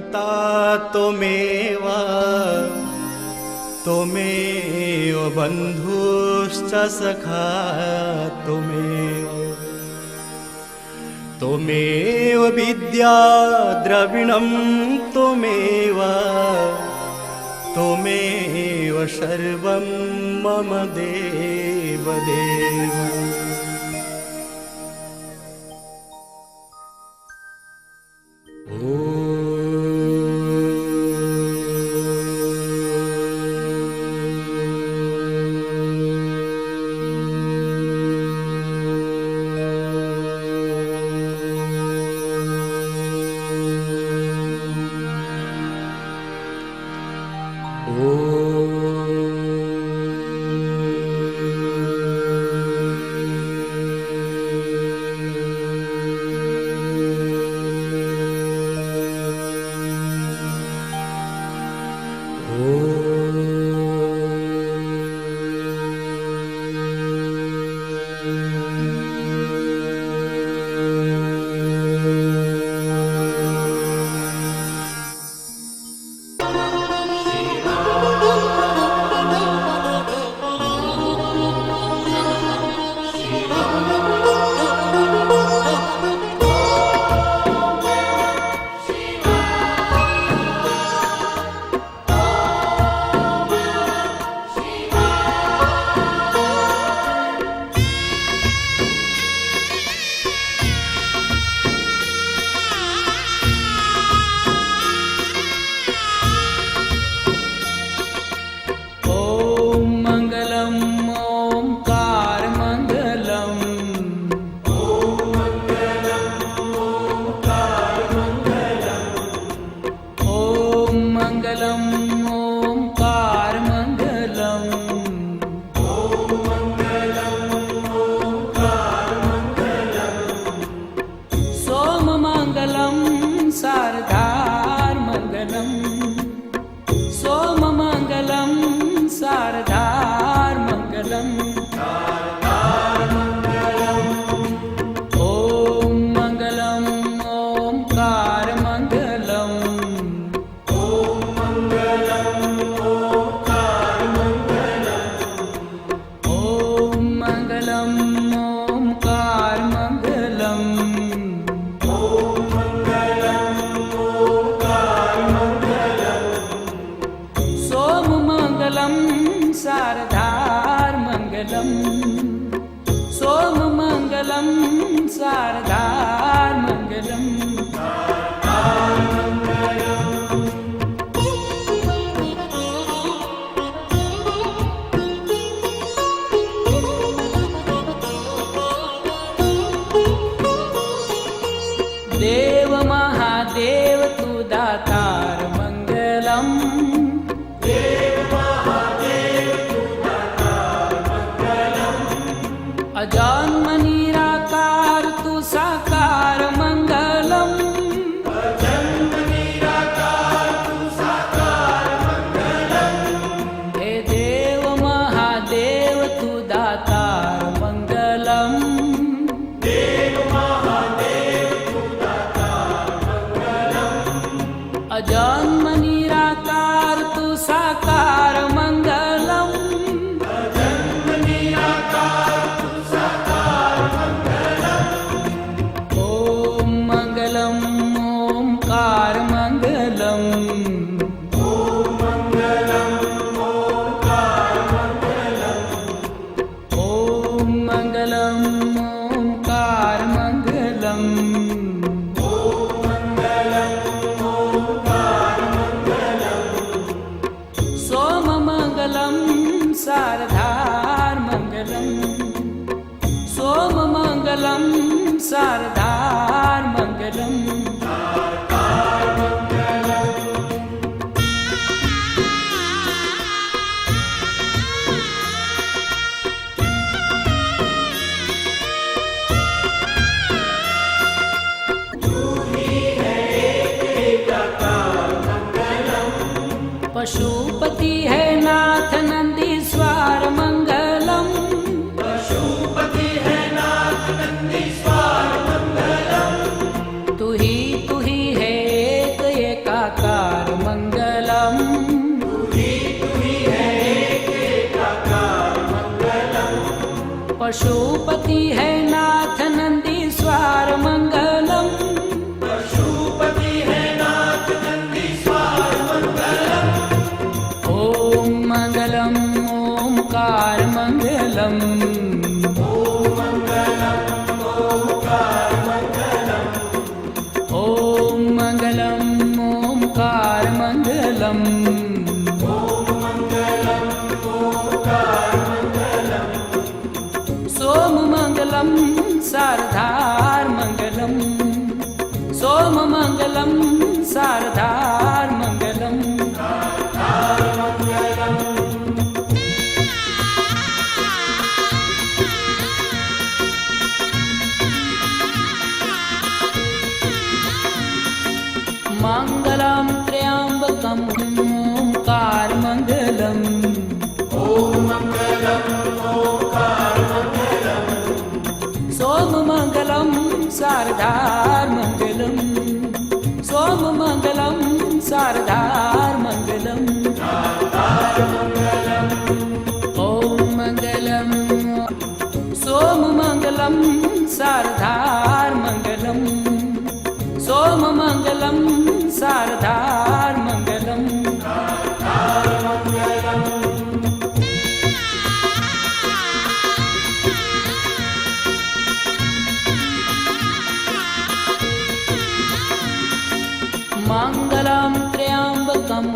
पिता त्वमेव त्वमेव बन्धुश्च सखा त्वमेव त्वमेव विद्या द्रविणं त्वमेव त्वमेव सर्वं मम देवदेव। देव महादेव तू दातार मंगलम। देव महादेव तू दातार मंगलम। अजन्म निराकार तू साकार मंगलम। अजन्म निराकार तू साकार मंगलम। हे देव महादेव तू दातार मंगलम। अजन्म निराकार तू साकार मंगलम। अजन्म निराकार तू साकार मंगलम। ओम मंगलम ओंकार मंगलम। ओम मंगलम ओंकार मंगलम। ओम मंगलम ओंकार मंगलम। सारधार मंगलम। सोम मंगलम सारधार मंगलम। पशुपति है नाथ नंदीश्वर मंगलम। पशुपति है नाथ नंदीश्वर मंगलम। तू ही है एक एकाकार पशुपति है नाथ नंदीश्वर मंगलम। पशुपति है नाथ नंदीश्वर मंगलम। ओम मंगलम ओमकार मंगलम। ओम मंगलम ओंकार मंगलम। ओम मंगलम ओमकार मंगलम। ओम मंगलम ओंकार मंगलम। सोम मंगलम शारदार मंगलम। सोम मंगलम शारदार मंगलम। मंगलम त्र्यंबकम ओंकार मंगलम। ओम मंगलम ओंकार मंगलम। सोम मंगलम शारदार मंगलम। सोम मंगलम शारदार मंगलम। ओम मंगलम सोम मंगलम शारदार मंगलम। सोम मंगलम शारदार मंगलम। मंगलम त्र्यंबकम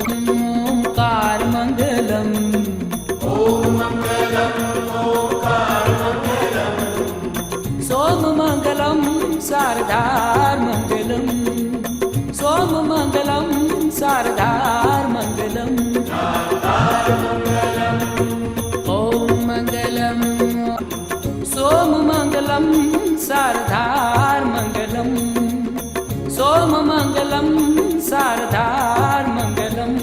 ओंकार मंगलम। ओम मंगलम ओंकार मंगलम। सोम मंगलम शारदार मंगलम। सोम मंगलम शारदार मंगलम। ओम मंगलम सोम मंगलम शारदार मंगलम। सोम मंगलम शारदार मंगलम।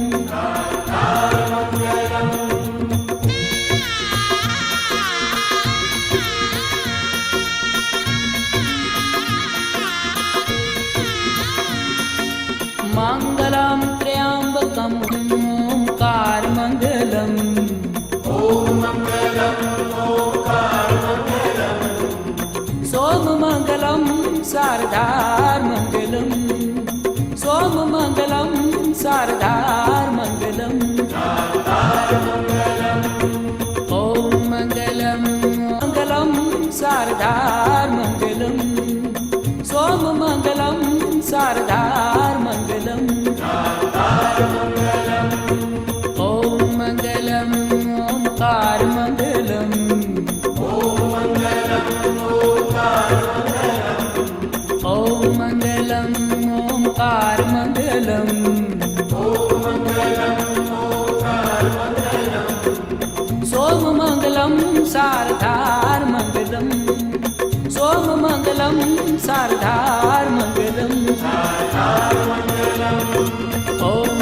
मंगलम त्र्यंबकम ओंकार मंगलम। ओम मंगलम ओंकार मंगलम। सोम मंगलम शारदार मंगलम। सोम मंगलम शारदार मंगलम। ओम मंगलम मंगलम शारदार मंगलम। सोम मंगलम शारदार मंगलम। ओम मंगलम ओंकार मंगलम। ओम मंगलम ओंकार मंगलम। ओम मंगलम ओंकार मंगलम। ओम मंगलम ओंकार मंगलम। सोम मंगलम शारदार मंगलम। सोम मंगलम शारदार मंगलम। ओम